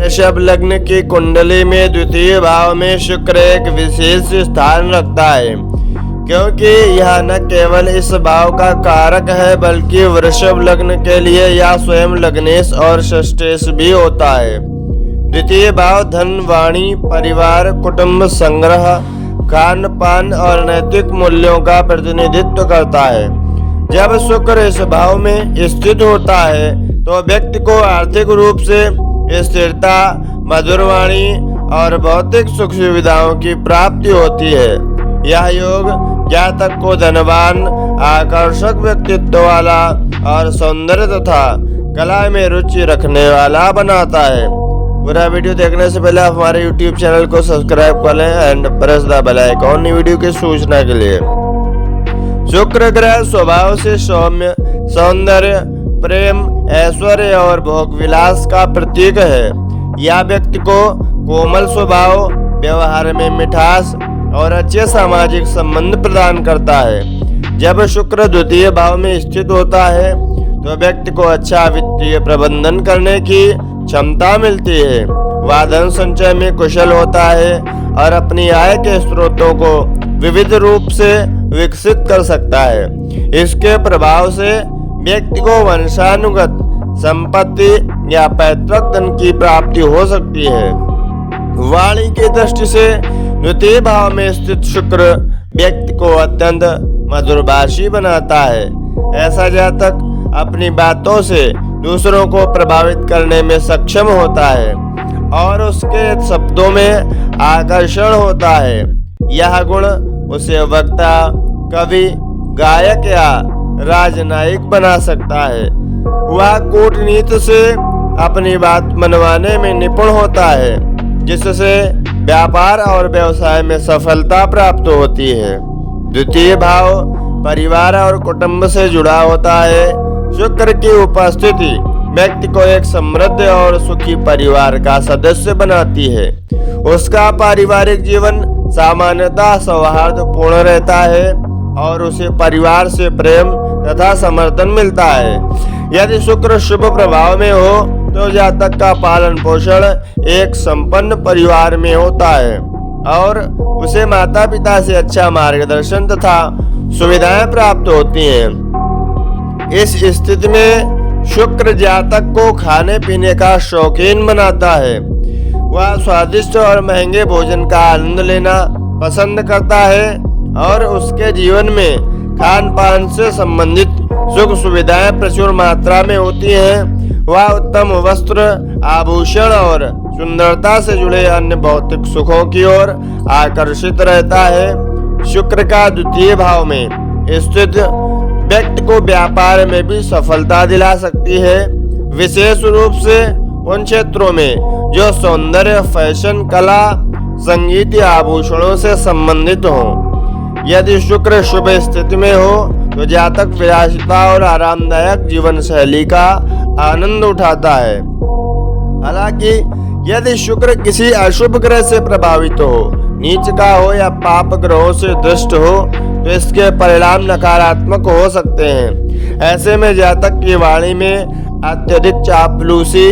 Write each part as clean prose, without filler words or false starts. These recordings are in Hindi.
वृषभ लग्न की कुंडली में द्वितीय भाव में शुक्र एक विशेष स्थान रखता है, क्योंकि यह न केवल इस भाव का कारक है बल्कि वृषभ लग्न के लिए यह स्वयं लग्नेश और षष्ठेश भी होता है। द्वितीय भाव धन, वाणी, परिवार, कुटुंब, संग्रह, खान पान और नैतिक मूल्यों का प्रतिनिधित्व करता है। जब शुक्र इस भाव में स्थित होता है तो व्यक्ति को आर्थिक रूप से स्थिरता, मधुर वाणी और भौतिक सुख सुविधाओं की प्राप्ति होती है। यह योग जातक को धनवान, आकर्षक व्यक्तित्व वाला और सौंदर्य तथा कला में रुचि रखने वाला बनाता है। पूरा वीडियो देखने से पहले आप हमारे YouTube चैनल को सब्सक्राइब कर लें and press the bell icon नई वीडियो की सूचना के लिए। शुक्र ग्रह स्वभाव से सौम्य, सौंदर्य, प्रेम, ऐश्वर्य और भोग विलास का प्रतीक है। यह व्यक्ति को कोमल स्वभाव, व्यवहार में मिठास और अच्छे सामाजिक संबंध प्रदान करता है। जब शुक्र द्वितीय भाव में स्थित होता है तो व्यक्ति को अच्छा वित्तीय प्रबंधन करने की क्षमता मिलती है। वह धन संचय में कुशल होता है और अपनी आय के स्रोतों को विविध रूप से विकसित कर सकता है। इसके प्रभाव से व्यक्ति को वंशानुगत संपत्ति या पैतृक धन की प्राप्ति हो सकती है। वाणी की दृष्टि से द्वितीय भाव में स्थित शुक्र व्यक्ति को अत्यंत मधुरभाषी बनाता है। ऐसा जातक अपनी बातों से दूसरों को प्रभावित करने में सक्षम होता है और उसके शब्दों में आकर्षण होता है। यह गुण उसे वक्ता, कवि, गायक या राजनयिक बना सकता है। वह कूटनीति से अपनी बात मनवाने में निपुण होता है, जिससे व्यापार और व्यवसाय में सफलता प्राप्त होती है। द्वितीय भाव परिवार और कुटुंब से जुड़ा होता है। शुक्र की उपस्थिति व्यक्ति को एक समृद्ध और सुखी परिवार का सदस्य बनाती है। उसका पारिवारिक जीवन सामान्यतः सौहार्दपूर्ण रहता है और उसे परिवार से प्रेम तथा समर्थन मिलता है। यदि शुक्र शुभ प्रभाव में हो तो जातक का पालन पोषण एक संपन्न परिवार में होता है और उसे माता पिता से अच्छा मार्गदर्शन तथा सुविधाएं प्राप्त होती हैं। इस स्थिति में शुक्र जातक को खाने पीने का शौकीन बनाता है। वह स्वादिष्ट और महंगे भोजन का आनंद लेना पसंद करता है और उसके जीवन में खान पान से संबंधित सुख सुविधाएं प्रचुर मात्रा में होती हैं। वह उत्तम वस्त्र, आभूषण और सुंदरता से जुड़े अन्य भौतिक सुखों की ओर आकर्षित रहता है। शुक्र का द्वितीय भाव में स्थित व्यक्ति को व्यापार में भी सफलता दिला सकती है, विशेष रूप से उन क्षेत्रों में जो सौंदर्य, फैशन, कला, संगीत या आभूषणों से संबंधित हों। यदि शुक्र शुभ स्थिति में हो तो जातक विलासिता और आरामदायक जीवन शैली का आनंद उठाता है। हालांकि यदि शुक्र किसी अशुभ ग्रह से प्रभावित हो, नीच का हो या पाप ग्रहों से दुष्ट हो तो इसके परिणाम नकारात्मक हो सकते हैं। ऐसे में जातक की वाणी में अत्यधिक चापलूसी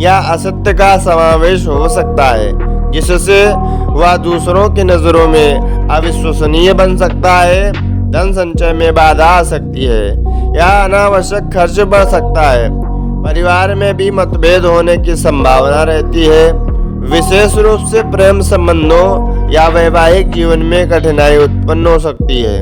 या असत्य का समावेश हो सकता है, जिससे वह दूसरों की नजरों में अविश्वसनीय बन सकता है। धन संचय में बाधा आ सकती है या अनावश्यक खर्च बढ़ सकता है। परिवार में भी मतभेद होने की संभावना रहती है। विशेष रूप से प्रेम संबंधों या वैवाहिक जीवन में कठिनाई उत्पन्न हो सकती है।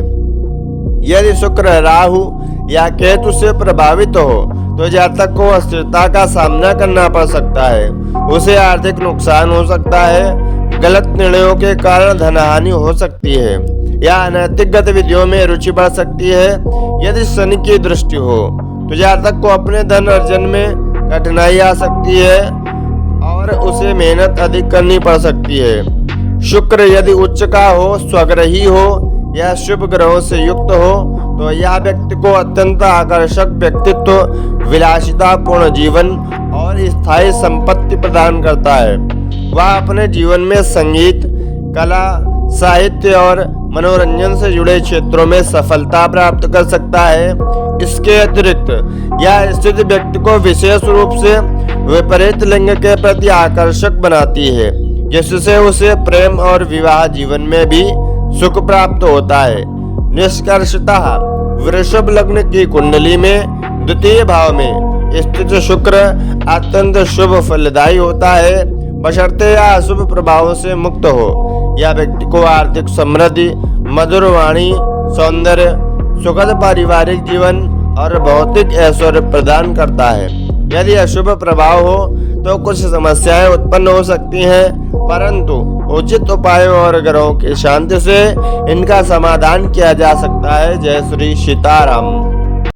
यदि शुक्र राहु या केतु से प्रभावित हो तो जातक को अस्थिरता का सामना करना पड़ सकता है। उसे आर्थिक नुकसान हो सकता है, गलत निर्णयों के कारण धनहानि हो सकती है या अनैतिक गतिविधियों में रुचि बढ़ सकती है। यदि शनि की दृष्टि हो तो जातक को अपने धन अर्जन में कठिनाई आ सकती है और उसे मेहनत अधिक करनी पड़ सकती है। शुक्र यदि उच्च का हो, स्वग्रही हो या शुभ ग्रहों से युक्त हो तो यह व्यक्ति को अत्यंत आकर्षक व्यक्तित्व, विलासितापूर्ण जीवन और स्थायी संपत्ति प्रदान करता है। वह अपने जीवन में संगीत, कला, साहित्य और मनोरंजन से जुड़े क्षेत्रों में सफलता प्राप्त कर सकता है। इसके अतिरिक्त यह स्थिति व्यक्ति को विशेष रूप से विपरीत लिंग के प्रति आकर्षक बनाती है, जिससे उसे प्रेम और विवाह जीवन में भी सुख प्राप्त होता है। निष्कर्षतः वृषभ लग्न की कुंडली में द्वितीय भाव में स्थित शुक्र अत्यंत शुभ फलदायी होता है, बशर्ते यह अशुभ प्रभावों से मुक्त हो। यह व्यक्ति को आर्थिक समृद्धि, मधुर वाणी, सौंदर्य, सुखद पारिवारिक जीवन और भौतिक ऐश्वर्य प्रदान करता है। यदि अशुभ प्रभाव हो तो कुछ समस्याएं उत्पन्न हो सकती हैं, परंतु उचित उपायों और ग्रहों की शांति से इनका समाधान किया जा सकता है। जय श्री सीताराम।